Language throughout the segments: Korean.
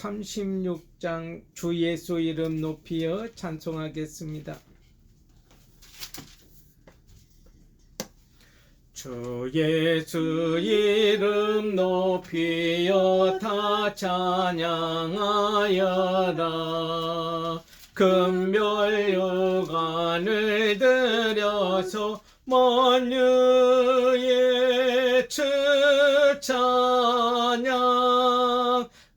36장 주 예수 이름 높이어 찬송하겠습니다. 주 예수 이름 높이어 다 찬양하여라. 금멸유관을 들여서 만유의 주 찬양.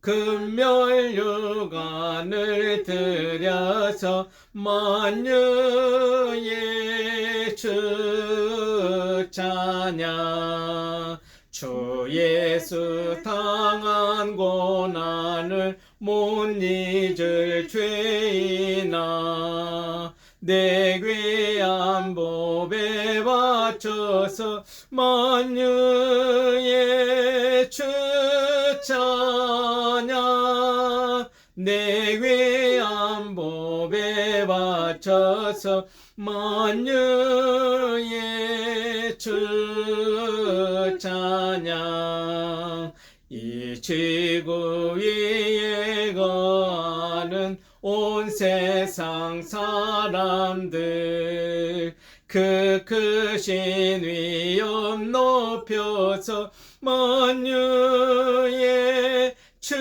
금멸유관을 들여서 만유의 주 찬양. 주 예수 당한 고난을 못 잊을 죄인아, 내 귀한 법에 바쳐서 만유의 주 찬양. 내 귀한 법에 바쳐서 만유의 주 찬양. 이 지구 위에 거하는 온 세상 사람들, 그 크신 위엄 높여서 만유의 주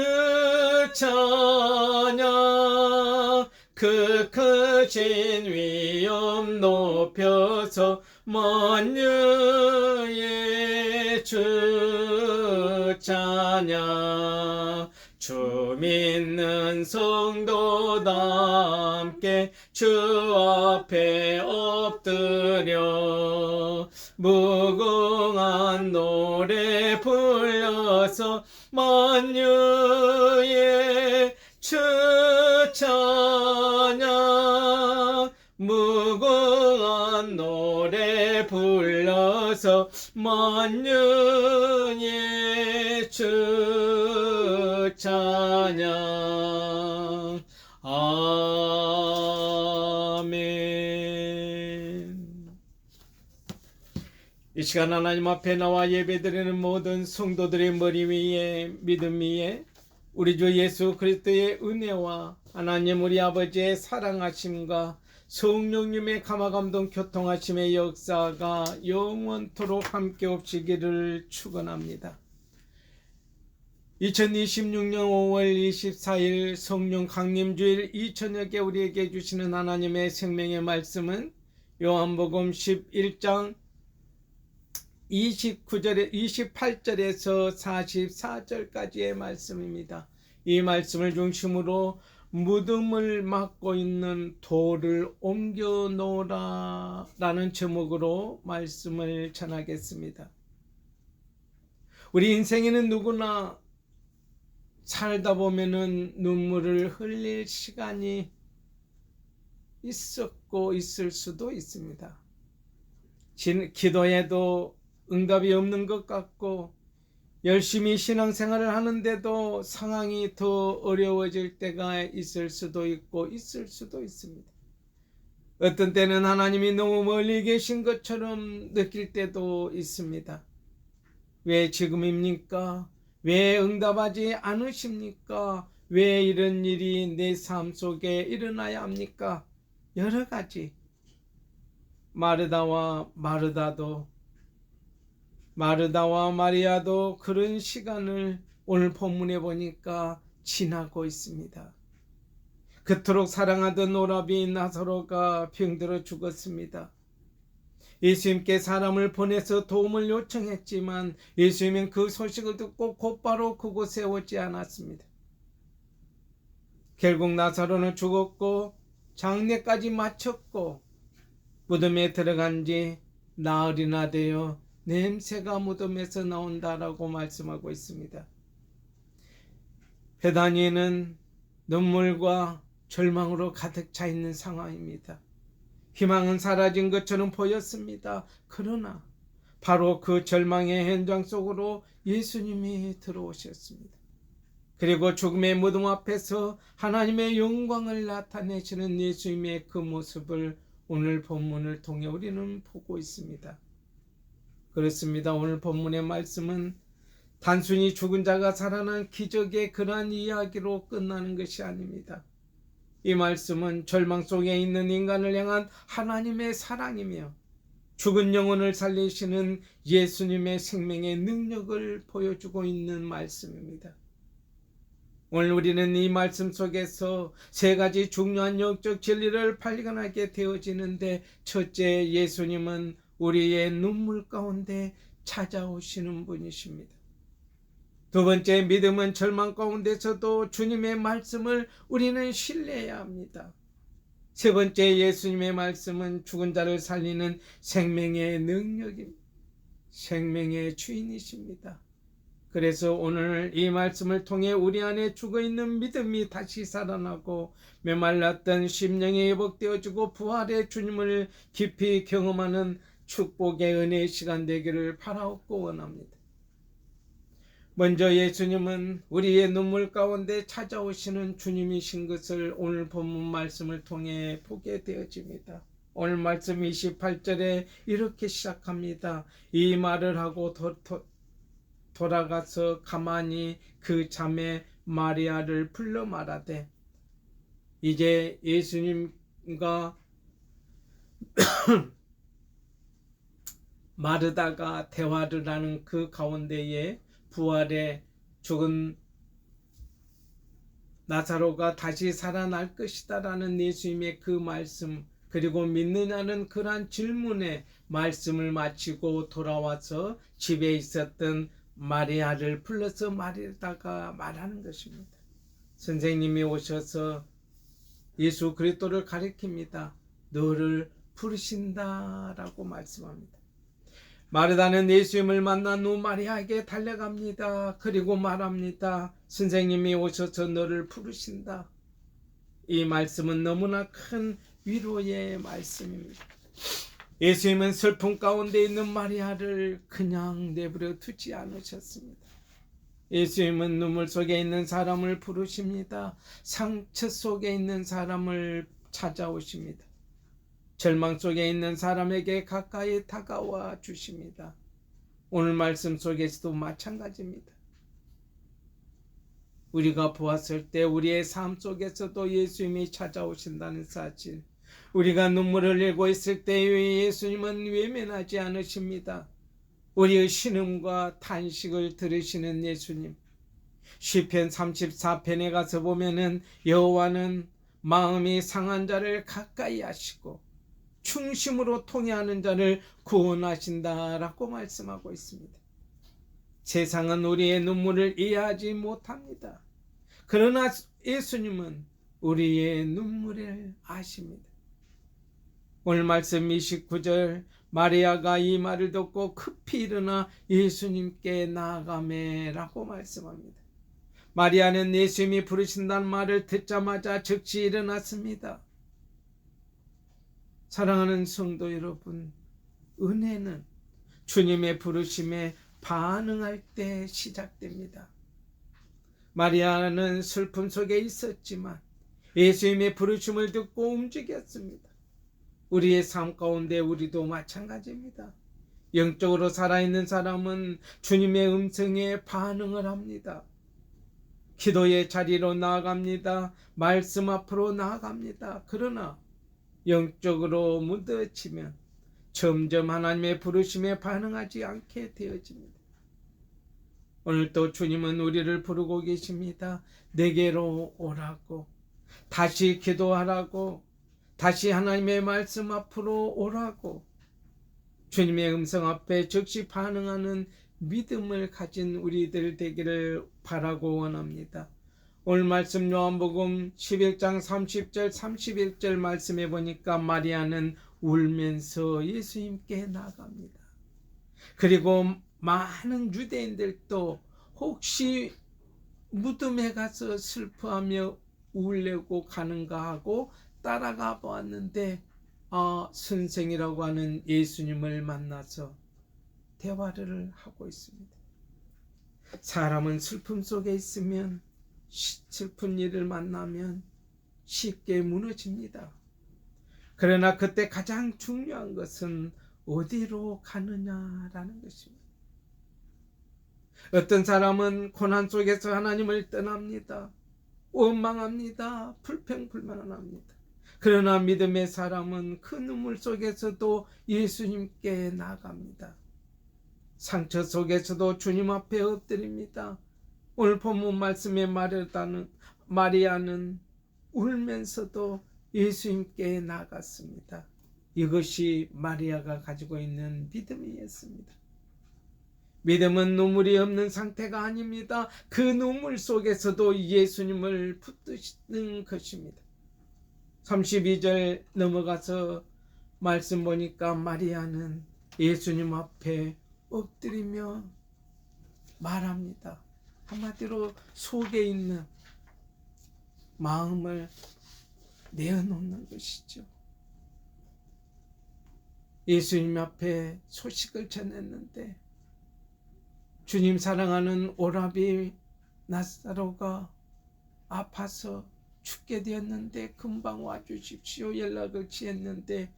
찬양. 그 크신 위엄 높여서 만유의 주 찬양. 주 믿는 성도다 함께 주 앞에 엎드려 무궁한 노래 불러서 만유의 주 찬양. 무궁한 노래 불러서 만유의 주 찬양. 아멘. 이 시간 하나님 앞에 나와 예배드리는 모든 성도들의 머리 위에, 믿음 위에 우리 주 예수 그리스도의 은혜와 하나님 우리 아버지의 사랑하심과 성령님의 감화감동 교통하심의 역사가 영원토록 함께 없으기를 축원합니다. 2026년 5월 24일 성령 강림주일 이 저녁에 우리에게 주시는 하나님의 생명의 말씀은 요한복음 11장 28절에서 44절까지의 말씀입니다. 이 말씀을 중심으로 무덤을 막고 있는 돌을 옮겨 놓으라 라는 제목으로 말씀을 전하겠습니다. 우리 인생에는 누구나 살다 보면은 눈물을 흘릴 시간이 있었고 있을 수도 있습니다. 기도해도 응답이 없는 것 같고 열심히 신앙생활을 하는데도 상황이 더 어려워질 때가 있을 수도 있고 있을 수도 있습니다. 어떤 때는 하나님이 너무 멀리 계신 것처럼 느낄 때도 있습니다. 왜 지금입니까? 왜 응답하지 않으십니까? 왜 이런 일이 내 삶 속에 일어나야 합니까? 여러 가지. 마르다와 마리아도 그런 시간을 오늘 본문에 보니까 지나고 있습니다. 그토록 사랑하던 오라비 나사로가 병들어 죽었습니다. 예수님께 사람을 보내서 도움을 요청했지만 예수님은 그 소식을 듣고 곧바로 그곳에 오지 않았습니다. 결국 나사로는 죽었고 장례까지 마쳤고 무덤에 들어간 지 나흘이나 되어 냄새가 무덤에서 나온다라고 말씀하고 있습니다. 베다니에는 눈물과 절망으로 가득 차 있는 상황입니다. 희망은 사라진 것처럼 보였습니다. 그러나 바로 그 절망의 현장 속으로 예수님이 들어오셨습니다. 그리고 죽음의 무덤 앞에서 하나님의 영광을 나타내시는 예수님의 그 모습을 오늘 본문을 통해 우리는 보고 있습니다. 그렇습니다. 오늘 본문의 말씀은 단순히 죽은 자가 살아난 기적의 그러한 이야기로 끝나는 것이 아닙니다. 이 말씀은 절망 속에 있는 인간을 향한 하나님의 사랑이며 죽은 영혼을 살리시는 예수님의 생명의 능력을 보여주고 있는 말씀입니다. 오늘 우리는 이 말씀 속에서 세 가지 중요한 영적 진리를 발견하게 되어지는데, 첫째, 예수님은 우리의 눈물 가운데 찾아오시는 분이십니다. 두 번째, 믿음은 절망 가운데서도 주님의 말씀을 우리는 신뢰해야 합니다. 세 번째, 예수님의 말씀은 죽은 자를 살리는 생명의 능력입니다. 생명의 주인이십니다. 그래서 오늘 이 말씀을 통해 우리 안에 죽어있는 믿음이 다시 살아나고 메말랐던 심령이 회복되어지고 부활의 주님을 깊이 경험하는 축복의 은혜의 시간 되기를 바라옵고 원합니다. 먼저 예수님은 우리의 눈물 가운데 찾아오시는 주님이신 것을 오늘 본문 말씀을 통해 보게 되어집니다. 오늘 말씀 28절에 이렇게 시작합니다. 이 말을 하고 돌아가서 가만히 그 자매 마리아를 불러 말하되, 이제 예수님과 마르다가 대화를 하는 그 가운데에 부활의 죽은 나사로가 다시 살아날 것이다 라는 예수님의 그 말씀, 그리고 믿느냐는 그러한 질문에 말씀을 마치고 돌아와서 집에 있었던 마리아를 불러서 마리다가 말하는 것입니다. 선생님이 오셔서 예수 그리스도를 가리킵니다. 너를 부르신다 라고 말씀합니다. 마르다는 예수님을 만난 후 마리아에게 달려갑니다. 그리고 말합니다. 선생님이 오셔서 너를 부르신다. 이 말씀은 너무나 큰 위로의 말씀입니다. 예수님은 슬픔 가운데 있는 마리아를 그냥 내버려 두지 않으셨습니다. 예수님은 눈물 속에 있는 사람을 부르십니다. 상처 속에 있는 사람을 찾아오십니다. 절망 속에 있는 사람에게 가까이 다가와 주십니다. 오늘 말씀 속에서도 마찬가지입니다. 우리가 보았을 때 우리의 삶 속에서도 예수님이 찾아오신다는 사실, 우리가 눈물을 흘리고 있을 때 예수님은 외면하지 않으십니다. 우리의 신음과 탄식을 들으시는 예수님. 시편 34편에 가서 보면은 여호와는 마음이 상한 자를 가까이 하시고 충심으로 통회하는 자를 구원하신다라고 말씀하고 있습니다. 세상은 우리의 눈물을 이해하지 못합니다. 그러나 예수님은 우리의 눈물을 아십니다. 오늘 말씀 29절, 마리아가 이 말을 듣고 급히 일어나 예수님께 나아가매 라고 말씀합니다. 마리아는 예수님이 부르신다는 말을 듣자마자 즉시 일어났습니다. 사랑하는 성도 여러분, 은혜는 주님의 부르심에 반응할 때 시작됩니다. 마리아는 슬픔 속에 있었지만 예수님의 부르심을 듣고 움직였습니다. 우리의 삶 가운데 우리도 마찬가지입니다. 영적으로 살아있는 사람은 주님의 음성에 반응을 합니다. 기도의 자리로 나아갑니다. 말씀 앞으로 나아갑니다. 그러나 영적으로 무뎌지면 점점 하나님의 부르심에 반응하지 않게 되어집니다. 오늘도 주님은 우리를 부르고 계십니다. 내게로 오라고, 다시 기도하라고, 다시 하나님의 말씀 앞으로 오라고, 주님의 음성 앞에 즉시 반응하는 믿음을 가진 우리들 되기를 바라고 원합니다. 오늘 말씀 요한복음 11장 30절 31절 말씀해 보니까 마리아는 울면서 예수님께 나갑니다. 그리고 많은 유대인들도 혹시 무덤에 가서 슬퍼하며 울려고 가는가 하고 따라가 보았는데 선생이라고 하는 예수님을 만나서 대화를 하고 있습니다. 사람은 슬픔 속에 있으면, 슬픈 일을 만나면 쉽게 무너집니다. 그러나 그때 가장 중요한 것은 어디로 가느냐라는 것입니다. 어떤 사람은 고난 속에서 하나님을 떠납니다. 원망합니다. 불평불만합니다. 그러나 믿음의 사람은 그 눈물 속에서도 예수님께 나아갑니다. 상처 속에서도 주님 앞에 엎드립니다. 오늘 본문 말씀에 마리아는 울면서도 예수님께 나아갔습니다. 이것이 마리아가 가지고 있는 믿음이었습니다. 믿음은 눈물이 없는 상태가 아닙니다. 그 눈물 속에서도 예수님을 붙드시는 것입니다. 32절 넘어가서 말씀 보니까 마리아는 예수님 앞에 엎드리며 말합니다. 한마디로 속에 있는 마음을 내어놓는 것이죠. 예수님 앞에 소식을 전했는데 주님 사랑하는 오라비 나사로가 아파서 죽게 되었는데 금방 와주십시오 연락을 취했는데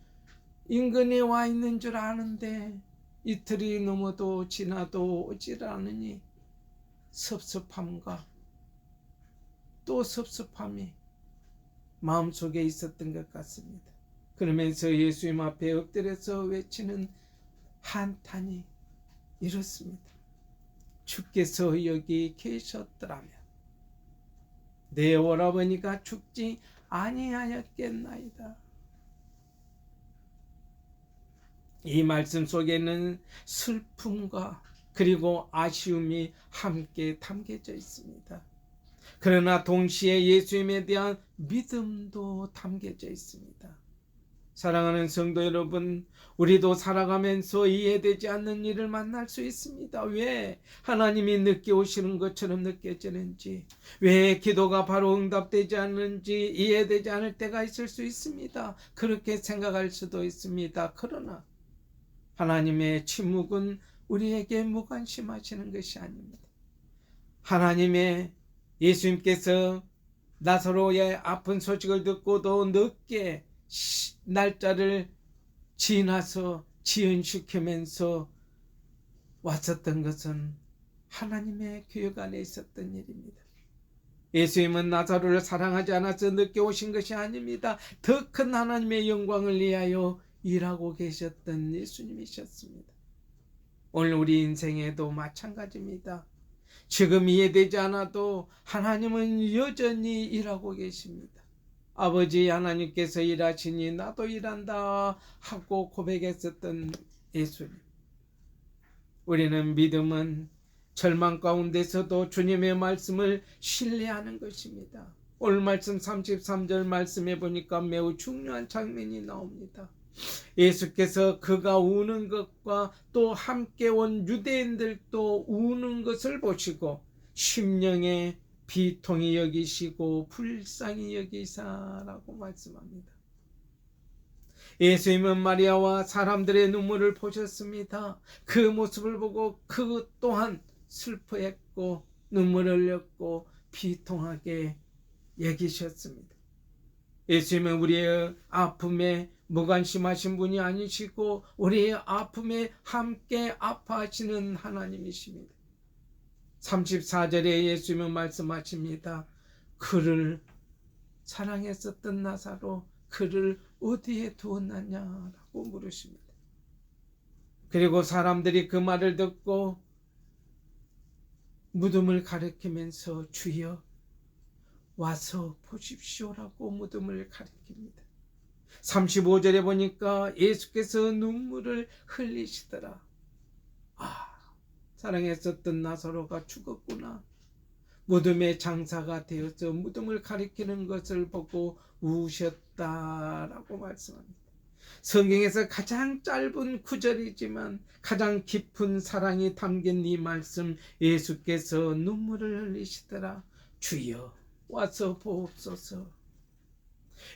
인근에 와 있는 줄 아는데 이틀이 넘어도 지나도 오질 않으니 섭섭함과 또 섭섭함이 마음속에 있었던 것 같습니다. 그러면서 예수님 앞에 엎드려서 외치는 한탄이 이렇습니다. 주께서 여기 계셨더라면 내 오라버니가 죽지 아니하였겠나이다. 이 말씀 속에는 슬픔과 그리고 아쉬움이 함께 담겨져 있습니다. 그러나 동시에 예수님에 대한 믿음도 담겨져 있습니다. 사랑하는 성도 여러분, 우리도 살아가면서 이해되지 않는 일을 만날 수 있습니다. 왜 하나님이 늦게 오시는 것처럼 느껴지는지, 왜 기도가 바로 응답되지 않는지 이해되지 않을 때가 있을 수 있습니다. 그렇게 생각할 수도 있습니다. 그러나 하나님의 침묵은 우리에게 무관심하시는 것이 아닙니다. 하나님의 예수님께서 나사로의 아픈 소식을 듣고도 늦게 날짜를 지나서 지연시키면서 왔었던 것은 하나님의 계획 안에 있었던 일입니다. 예수님은 나사로를 사랑하지 않아서 늦게 오신 것이 아닙니다. 더 큰 하나님의 영광을 위하여 일하고 계셨던 예수님이셨습니다. 오늘 우리 인생에도 마찬가지입니다. 지금 이해되지 않아도 하나님은 여전히 일하고 계십니다. 아버지 하나님께서 일하시니 나도 일한다 하고 고백했었던 예수님. 우리는 믿음은 절망 가운데서도 주님의 말씀을 신뢰하는 것입니다. 오늘 말씀 33절 말씀해 보니까 매우 중요한 장면이 나옵니다. 예수께서 그가 우는 것과 또 함께 온 유대인들도 우는 것을 보시고 심령에 비통히 여기시고 불쌍히 여기사라고 말씀합니다. 예수님은 마리아와 사람들의 눈물을 보셨습니다. 그 모습을 보고 그 또한 슬퍼했고 눈물을 흘렸고 비통하게 여기셨습니다. 예수님은 우리의 아픔에 무관심하신 분이 아니시고 우리의 아픔에 함께 아파하시는 하나님이십니다. 34절에 예수님은 말씀하십니다. 그를 사랑했었던 나사로 그를 어디에 두었느냐라고 물으십니다. 그리고 사람들이 그 말을 듣고 무덤을 가리키면서 주여 와서 보십시오라고 무덤을 가리킵니다. 35절에 보니까 예수께서 눈물을 흘리시더라. 사랑했었던 나사로가 죽었구나. 무덤의 장사가 되어서 무덤을 가리키는 것을 보고 우셨다라고 말씀합니다. 성경에서 가장 짧은 구절이지만 가장 깊은 사랑이 담긴 이 말씀, 예수께서 눈물을 흘리시더라. 주여 와서 보옵소서.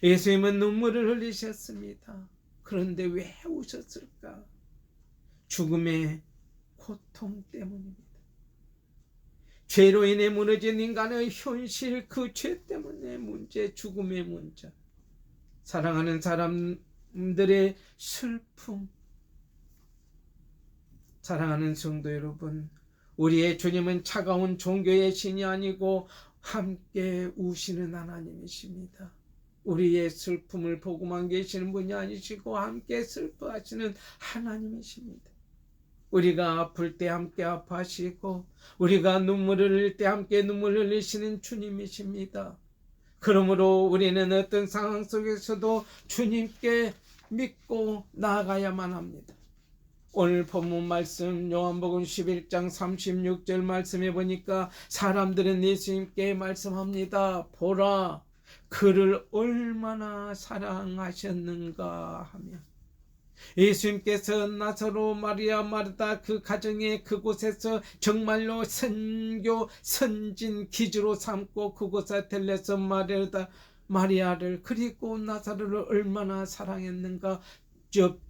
예수님은 눈물을 흘리셨습니다. 그런데 왜 우셨을까? 죽음의 고통 때문입니다. 죄로 인해 무너진 인간의 현실, 그 죄 때문에 문제, 죽음의 문제, 사랑하는 사람들의 슬픔. 사랑하는 성도 여러분, 우리의 주님은 차가운 종교의 신이 아니고 함께 우시는 하나님이십니다. 우리의 슬픔을 보고만 계시는 분이 아니시고 함께 슬퍼하시는 하나님이십니다. 우리가 아플 때 함께 아파하시고 우리가 눈물을 흘릴 때 함께 눈물을 흘리시는 주님이십니다. 그러므로 우리는 어떤 상황 속에서도 주님께 믿고 나아가야만 합니다. 오늘 본문 말씀 요한복음 11장 36절 말씀해 보니까 사람들은 예수님께 말씀합니다. 보라, 그를 얼마나 사랑하셨는가 하며, 예수님께서 나사로, 마리아, 마르다 그 가정의 그곳에서 정말로 선교 선진 기지로 삼고 그곳에 들려서 마리아를 그리고 나사로를 얼마나 사랑했는가 옆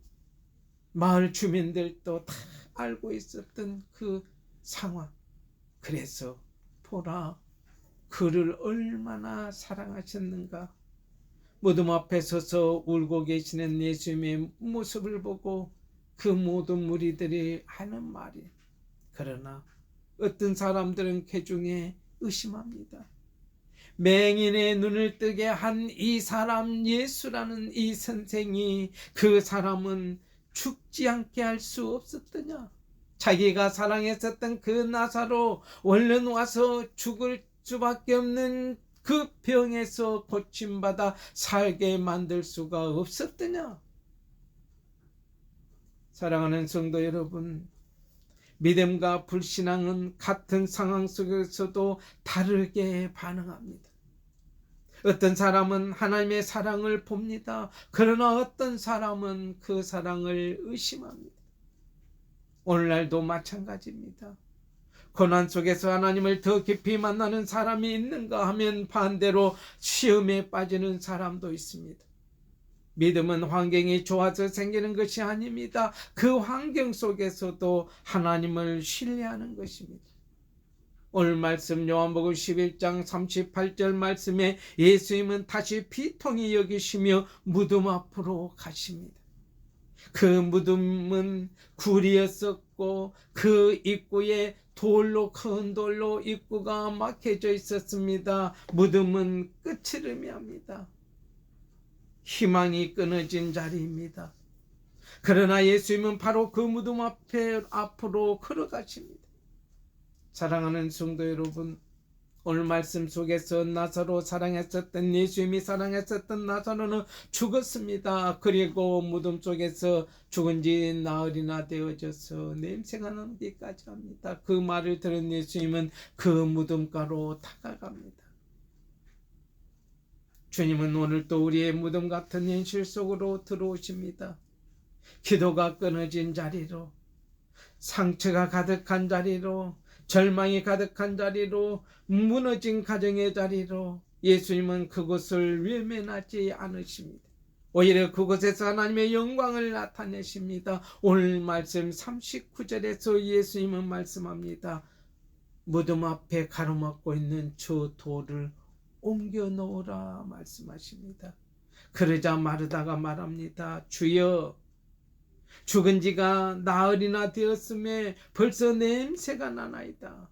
마을 주민들도 다 알고 있었던 그 상황. 그래서 보라, 그를 얼마나 사랑하셨는가. 무덤 앞에 서서 울고 계시는 예수님의 모습을 보고 그 모든 무리들이 하는 말이, 그러나 어떤 사람들은 그 중에 의심합니다. 맹인의 눈을 뜨게 한 이 사람 예수라는 이 선생이, 그 사람은 죽지 않게 할 수 없었더냐? 자기가 사랑했었던 그 나사로 얼른 와서 죽을 수밖에 없는 그 병에서 고침받아 살게 만들 수가 없었더냐? 사랑하는 성도 여러분, 믿음과 불신앙은 같은 상황 속에서도 다르게 반응합니다. 어떤 사람은 하나님의 사랑을 봅니다. 그러나 어떤 사람은 그 사랑을 의심합니다. 오늘날도 마찬가지입니다. 고난 속에서 하나님을 더 깊이 만나는 사람이 있는가 하면 반대로 시험에 빠지는 사람도 있습니다. 믿음은 환경이 좋아서 생기는 것이 아닙니다. 그 환경 속에서도 하나님을 신뢰하는 것입니다. 오늘 말씀 요한복음 11장 38절 말씀에 예수님은 다시 비통히 여기시며 무덤 앞으로 가십니다. 그 무덤은 굴이었었고 그 입구에 큰 돌로 입구가 막혀져 있었습니다. 무덤은 끝을 의미합니다. 희망이 끊어진 자리입니다. 그러나 예수님은 바로 그 무덤 앞으로 걸어가십니다. 사랑하는 성도 여러분, 오늘 말씀 속에서 나사로 사랑했었던, 예수님이 사랑했었던 나사로는 죽었습니다. 그리고 무덤 속에서 죽은 지 나흘이나 되어져서 냄새가 나기까지 합니다. 그 말을 들은 예수님은 그 무덤가로 다가갑니다. 주님은 오늘 또 우리의 무덤 같은 현실 속으로 들어오십니다. 기도가 끊어진 자리로, 상처가 가득한 자리로, 절망이 가득한 자리로, 무너진 가정의 자리로 예수님은 그곳을 외면하지 않으십니다. 오히려 그곳에서 하나님의 영광을 나타내십니다. 오늘 말씀 39절에서 예수님은 말씀합니다. 무덤 앞에 가로막고 있는 저 돌을 옮겨 놓으라 말씀하십니다. 그러자 마르다가 말합니다. 주여, 죽은 지가 나흘이나 되었음에 벌써 냄새가 나나이다.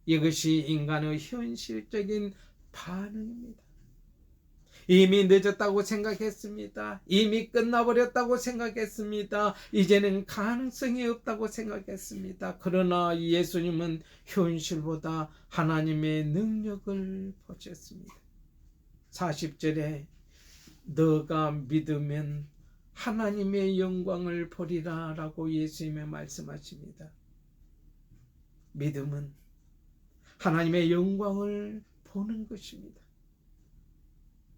이것이 인간의 현실적인 반응입니다. 이미 늦었다고 생각했습니다. 이미 끝나버렸다고 생각했습니다. 이제는 가능성이 없다고 생각했습니다. 그러나 예수님은 현실보다 하나님의 능력을 보셨습니다. 40절에 너가 믿으면 하나님의 영광을 보리라 라고 예수님이 말씀하십니다. 믿음은 하나님의 영광을 보는 것입니다.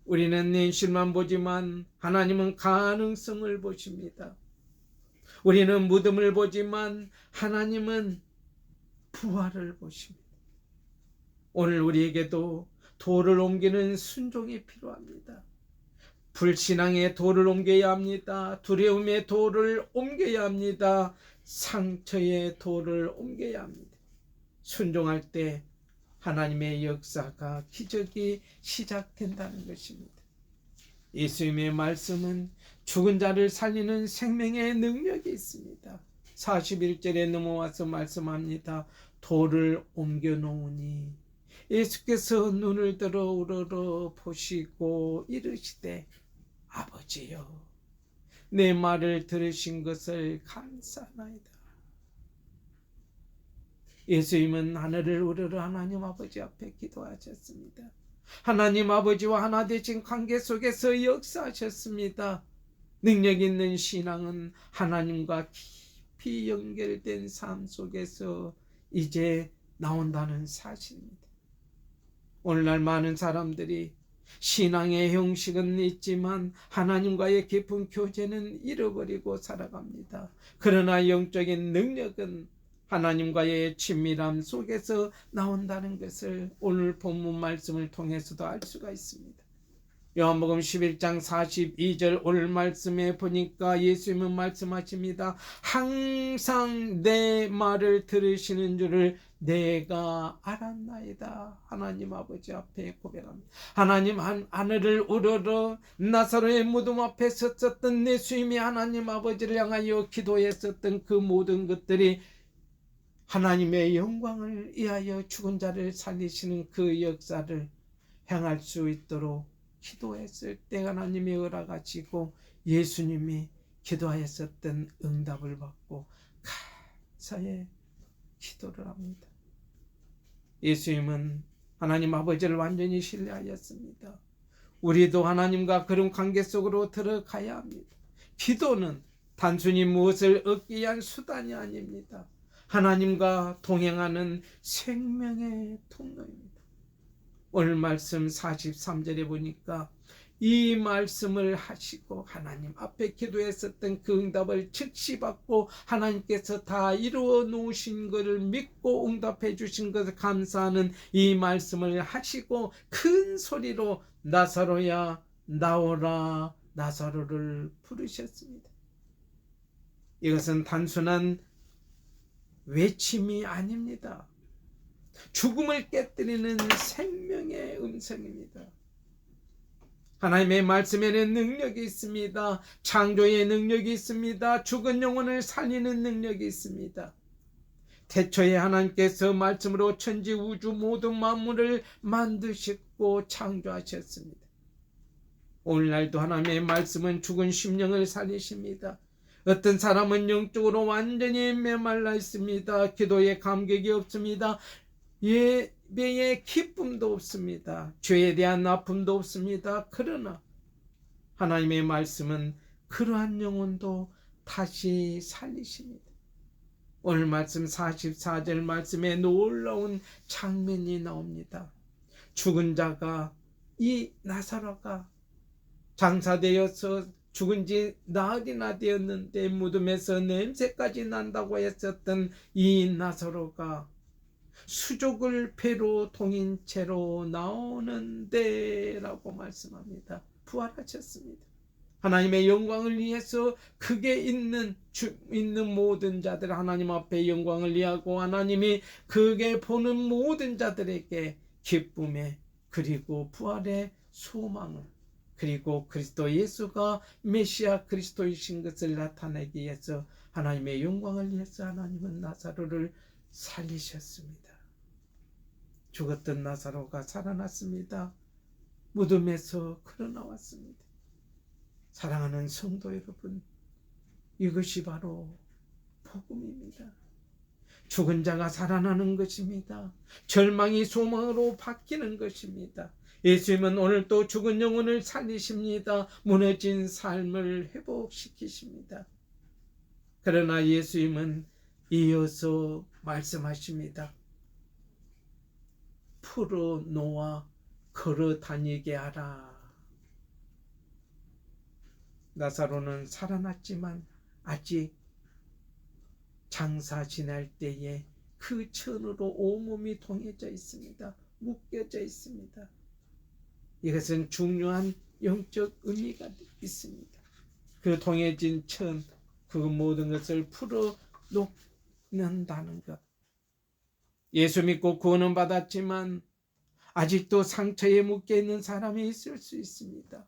우리는 현실만 보지만 하나님은 가능성을 보십니다. 우리는 무덤을 보지만 하나님은 부활을 보십니다. 오늘 우리에게도 돌을 옮기는 순종이 필요합니다. 불신앙의 돌을 옮겨야 합니다. 두려움의 돌을 옮겨야 합니다. 상처의 돌을 옮겨야 합니다. 순종할 때 하나님의 역사가, 기적이 시작된다는 것입니다. 예수님의 말씀은 죽은 자를 살리는 생명의 능력이 있습니다. 41절에 넘어와서 말씀합니다. 돌을 옮겨 놓으니 예수께서 눈을 들어 우러러 보시고 이르시되 아버지여 내 말을 들으신 것을 감사하나이다. 예수님은 하늘을 우러러 하나님 아버지 앞에 기도하셨습니다. 하나님 아버지와 하나 되신 관계 속에서 역사하셨습니다. 능력 있는 신앙은 하나님과 깊이 연결된 삶 속에서 이제 나온다는 사실입니다. 오늘날 많은 사람들이 신앙의 형식은 있지만 하나님과의 깊은 교제는 잃어버리고 살아갑니다. 그러나 영적인 능력은 하나님과의 친밀함 속에서 나온다는 것을 오늘 본문 말씀을 통해서도 알 수가 있습니다. 요한복음 11장 42절 오늘 말씀에 보니까 예수님은 말씀하십니다. 항상 내 말을 들으시는 줄을 내가 알았나이다. 하나님 아버지 앞에 고백합니다. 하나님 하늘을 우러러 나사로의 무덤 앞에 섰었던 예수님이 하나님 아버지를 향하여 기도했었던 그 모든 것들이 하나님의 영광을 위하여 죽은 자를 살리시는 그 역사를 행할 수 있도록 기도했을 때 하나님이 허락하시고 예수님이 기도하였었던 응답을 받고 감사의 기도를 합니다. 예수님은 하나님 아버지를 완전히 신뢰하였습니다. 우리도 하나님과 그런 관계 속으로 들어가야 합니다. 기도는 단순히 무엇을 얻기 위한 수단이 아닙니다. 하나님과 동행하는 생명의 통로입니다. 오늘 말씀 43절에 보니까 이 말씀을 하시고 하나님 앞에 기도했었던 그 응답을 즉시 받고 하나님께서 다 이루어 놓으신 것을 믿고 응답해 주신 것을 감사하는 이 말씀을 하시고 큰 소리로 나사로야 나오라 나사로를 부르셨습니다. 이것은 단순한 외침이 아닙니다. 죽음을 깨뜨리는 생명의 음성입니다. 하나님의 말씀에는 능력이 있습니다. 창조의 능력이 있습니다. 죽은 영혼을 살리는 능력이 있습니다. 태초에 하나님께서 말씀으로 천지 우주 모든 만물을 만드셨고 창조하셨습니다. 오늘날도 하나님의 말씀은 죽은 심령을 살리십니다. 어떤 사람은 영적으로 완전히 메말라 있습니다. 기도에 감격이 없습니다. 예배에 기쁨도 없습니다. 죄에 대한 아픔도 없습니다. 그러나 하나님의 말씀은 그러한 영혼도 다시 살리십니다. 오늘 말씀 44절 말씀에 놀라운 장면이 나옵니다. 죽은 자가 이 나사로가 장사되어서 죽은 지 나흘이나 되었는데 무덤에서 냄새까지 난다고 했었던 이 나사로가 수족을 배로 동인 채로 나오는데 라고 말씀합니다. 부활하셨습니다. 하나님의 영광을 위해서 극에 있는 모든 자들 하나님 앞에 영광을 위하고 하나님이 극에 보는 모든 자들에게 기쁨에 그리고 부활의 소망을 그리고 그리스도 예수가 메시아 그리스도이신 것을 나타내기 위해서 하나님의 영광을 위해서 하나님은 나사로를 살리셨습니다. 죽었던 나사로가 살아났습니다. 무덤에서 걸어나왔습니다. 사랑하는 성도 여러분, 이것이 바로 복음입니다. 죽은 자가 살아나는 것입니다. 절망이 소망으로 바뀌는 것입니다. 예수님은 오늘 또 죽은 영혼을 살리십니다. 무너진 삶을 회복시키십니다. 그러나 예수님은 이어서 말씀하십니다. 풀어 놓아 걸어 다니게 하라. 나사로는 살아났지만 아직 장사 지날 때에 그 천으로 온몸이 동해져 있습니다. 묶여져 있습니다. 이것은 중요한 영적 의미가 있습니다. 그 동해진 천, 그 모든 것을 풀어 놓는다는 것. 예수 믿고 구원은 받았지만 아직도 상처에 묶여 있는 사람이 있을 수 있습니다.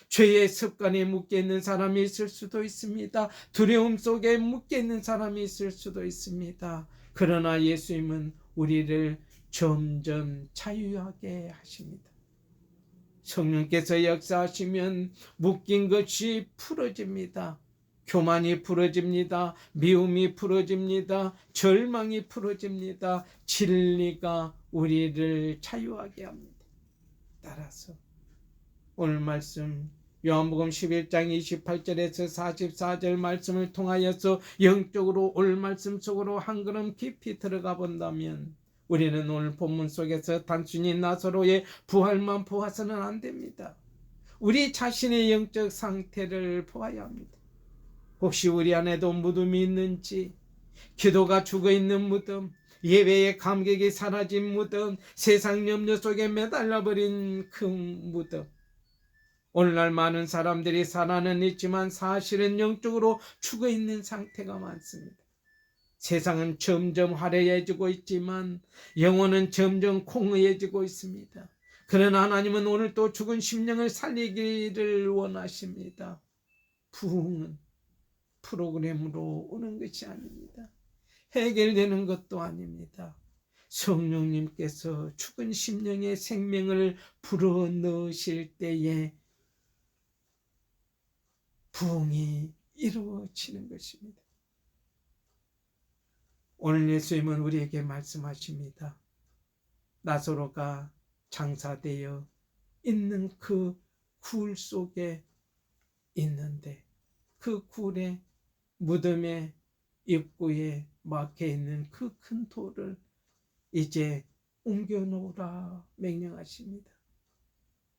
죄의 습관에 묶여 있는 사람이 있을 수도 있습니다. 두려움 속에 묶여 있는 사람이 있을 수도 있습니다. 그러나 예수님은 우리를 점점 자유하게 하십니다. 성령께서 역사하시면 묶인 것이 풀어집니다. 교만이 풀어집니다. 미움이 풀어집니다. 절망이 풀어집니다. 진리가 우리를 자유하게 합니다. 따라서 오늘 말씀 요한복음 11장 28절에서 44절 말씀을 통하여서 영적으로 올 말씀 속으로 한 걸음 깊이 들어가 본다면 우리는 오늘 본문 속에서 단순히 나사로의 부활만 보아서는 안 됩니다. 우리 자신의 영적 상태를 보아야 합니다. 혹시 우리 안에도 무덤이 있는지, 기도가 죽어있는 무덤, 예배의 감격이 사라진 무덤, 세상 염려 속에 매달려버린 그 무덤. 오늘날 많은 사람들이 살아는 있지만 사실은 영적으로 죽어있는 상태가 많습니다. 세상은 점점 화려해지고 있지만 영혼은 점점 공허해지고 있습니다. 그러나 하나님은 오늘 또 죽은 심령을 살리기를 원하십니다. 부흥은 프로그램으로 오는 것이 아닙니다. 해결되는 것도 아닙니다. 성령님께서 죽은 심령의 생명을 불어넣으실 때에 부흥이 이루어지는 것입니다. 오늘 예수님은 우리에게 말씀하십니다. 나사로가 장사되어 있는 그 굴 속에 있는데 그 굴의 무덤의 입구에 막혀 있는 그 큰 돌을 이제 옮겨 놓으라 명령하십니다.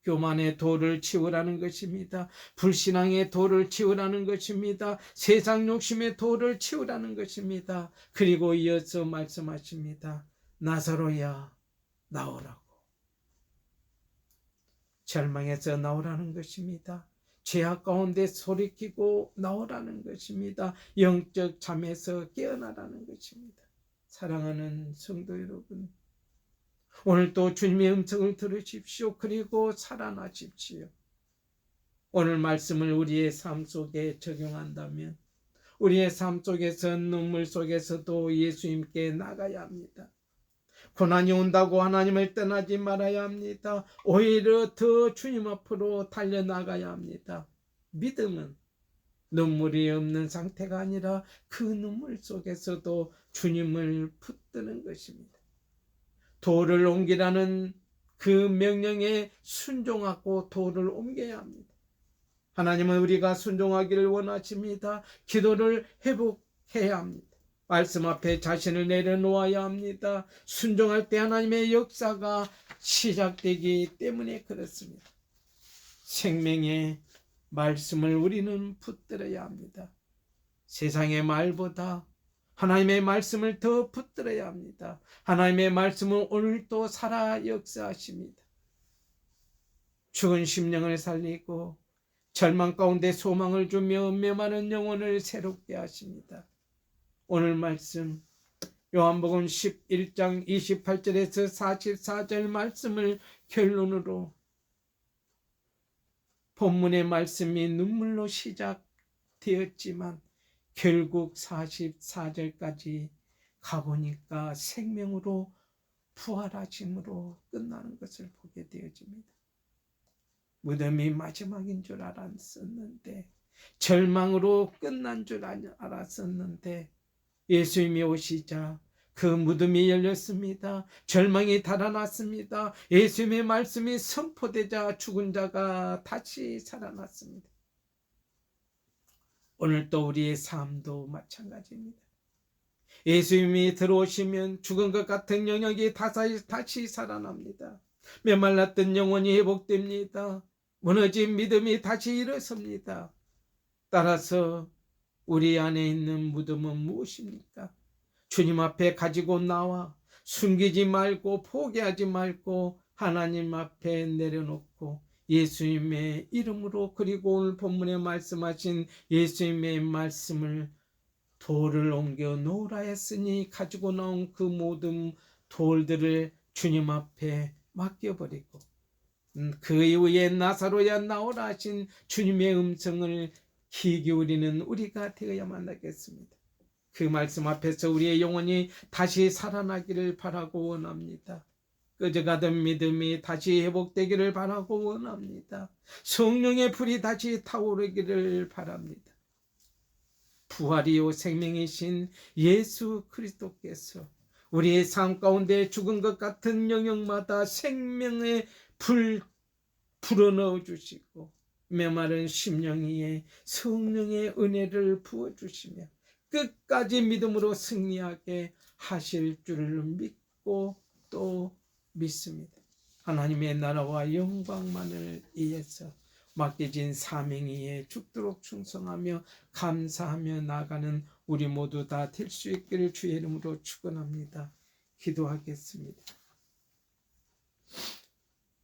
교만의 돌을 치우라는 것입니다. 불신앙의 돌을 치우라는 것입니다. 세상 욕심의 돌을 치우라는 것입니다. 그리고 이어서 말씀하십니다. 나사로야 나오라고. 절망에서 나오라는 것입니다. 죄악 가운데 소리키고 나오라는 것입니다. 영적 잠에서 깨어나라는 것입니다. 사랑하는 성도 여러분, 오늘도 주님의 음성을 들으십시오. 그리고 살아나십시오. 오늘 말씀을 우리의 삶 속에 적용한다면 우리의 삶 속에서 눈물 속에서도 예수님께 나가야 합니다. 고난이 온다고 하나님을 떠나지 말아야 합니다. 오히려 더 주님 앞으로 달려나가야 합니다. 믿음은 눈물이 없는 상태가 아니라 그 눈물 속에서도 주님을 붙드는 것입니다. 돌을 옮기라는 그 명령에 순종하고 돌을 옮겨야 합니다. 하나님은 우리가 순종하기를 원하십니다. 기도를 회복해야 합니다. 말씀 앞에 자신을 내려놓아야 합니다. 순종할 때 하나님의 역사가 시작되기 때문에 그렇습니다. 생명의 말씀을 우리는 붙들어야 합니다. 세상의 말보다 하나님의 말씀을 더 붙들어야 합니다. 하나님의 말씀은 오늘도 살아 역사하십니다. 죽은 심령을 살리고 절망 가운데 소망을 주며 메마른 영혼을 새롭게 하십니다. 오늘 말씀 요한복음 11장 28절에서 44절 말씀을 결론으로 본문의 말씀이 눈물로 시작되었지만 결국 44절까지 가보니까 생명으로 부활하심으로 끝나는 것을 보게 되어집니다. 무덤이 마지막인 줄 알았었는데 절망으로 끝난 줄 알았었는데 예수님이 오시자 그 무덤이 열렸습니다. 절망이 달아났습니다. 예수님의 말씀이 선포되자 죽은 자가 다시 살아났습니다. 오늘 또 우리의 삶도 마찬가지입니다. 예수님이 들어오시면 죽은 것 같은 영역이 다시 살아납니다. 메말랐던 영혼이 회복됩니다. 무너진 믿음이 다시 일어섭니다. 따라서 우리 안에 있는 무덤은 무엇입니까? 주님 앞에 가지고 나와 숨기지 말고 포기하지 말고 하나님 앞에 내려놓고 예수님의 이름으로 그리고 오늘 본문에 말씀하신 예수님의 말씀을 돌을 옮겨 놓으라 했으니 가지고 나온 그 모든 돌들을 주님 앞에 맡겨버리고 그 이후에 나사로야 나오라 하신 주님의 음성을 귀 기울이는 우리가 되어야만 하겠습니다. 그 말씀 앞에서 우리의 영혼이 다시 살아나기를 바라고 원합니다. 꺼져가던 믿음이 다시 회복되기를 바라고 원합니다. 성령의 불이 다시 타오르기를 바랍니다. 부활이요 생명이신 예수 그리스도께서 우리의 삶 가운데 죽은 것 같은 영역마다 생명의 불 불어넣어 주시고 메마른 심령 위에 성령의 은혜를 부어주시며 끝까지 믿음으로 승리하게 하실 줄을 믿고 또 믿습니다. 하나님의 나라와 영광만을 위해서 맡겨진 사명 위에 죽도록 충성하며 감사하며 나가는 우리 모두 다 될 수 있기를 주의 이름으로 축원합니다. 기도하겠습니다.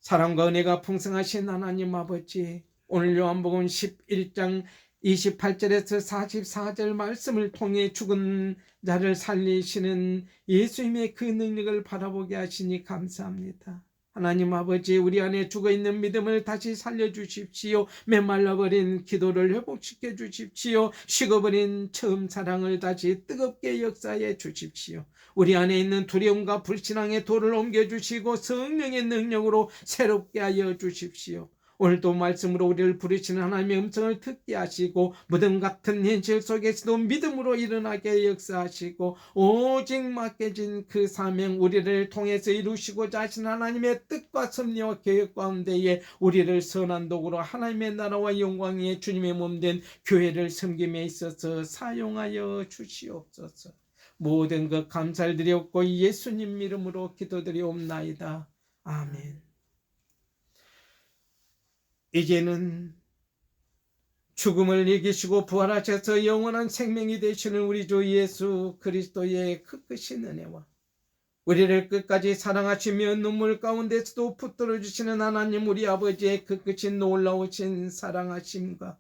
사랑과 은혜가 풍성하신 하나님 아버지, 오늘 요한복음 11장 28절에서 44절 말씀을 통해 죽은 자를 살리시는 예수님의 그 능력을 바라보게 하시니 감사합니다. 하나님 아버지, 우리 안에 죽어있는 믿음을 다시 살려주십시오. 메말라버린 기도를 회복시켜 주십시오. 식어버린 처음 사랑을 다시 뜨겁게 역사해 주십시오. 우리 안에 있는 두려움과 불신앙의 돌을 옮겨주시고 성령의 능력으로 새롭게 하여 주십시오. 오늘도 말씀으로 우리를 부르시는 하나님의 음성을 듣게 하시고 무덤 같은 현실 속에서도 믿음으로 일어나게 역사하시고 오직 맡겨진 그 사명 우리를 통해서 이루시고자 하신 하나님의 뜻과 섭리와 계획 가운데에 우리를 선한 도구로 하나님의 나라와 영광의 주님의 몸된 교회를 섬김에 있어서 사용하여 주시옵소서. 모든 것 감사를 드렸고 예수님 이름으로 기도드리옵나이다. 아멘. 이제는 죽음을 이기시고 부활하셔서 영원한 생명이 되시는 우리 주 예수 그리스도의 그 크신 은혜와 우리를 끝까지 사랑하시며 눈물 가운데서도 붙들어 주시는 하나님 우리 아버지의 그 크신 놀라우신 사랑하심과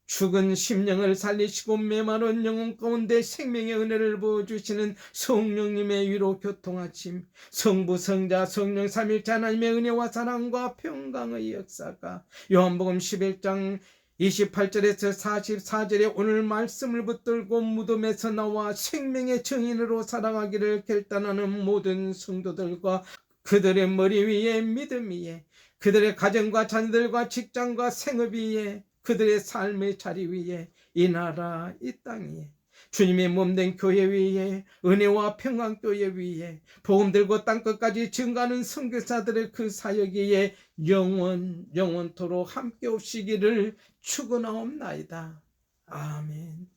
죽은 심령을 살리시고 메마른 영혼 가운데 생명의 은혜를 부어주시는 성령님의 위로 교통하심, 성부 성자 성령 삼일체 하나님의 은혜와 사랑과 평강의 역사가 요한복음 11장 28절에서 44절에 오늘 말씀을 붙들고 무덤에서 나와 생명의 증인으로 살아가기를 결단하는 모든 성도들과 그들의 머리 위에 믿음 위에 그들의 가정과 자녀들과 직장과 생업 위에 그들의 삶의 자리 위에 이 나라 이 땅 위에 주님의 몸된 교회 위에 은혜와 평강교회 위에 복음 들고 땅끝까지 증가하는 선교사들의 그 사역 위에 영원토록 함께 없시기를 축원하옵나이다. 아멘.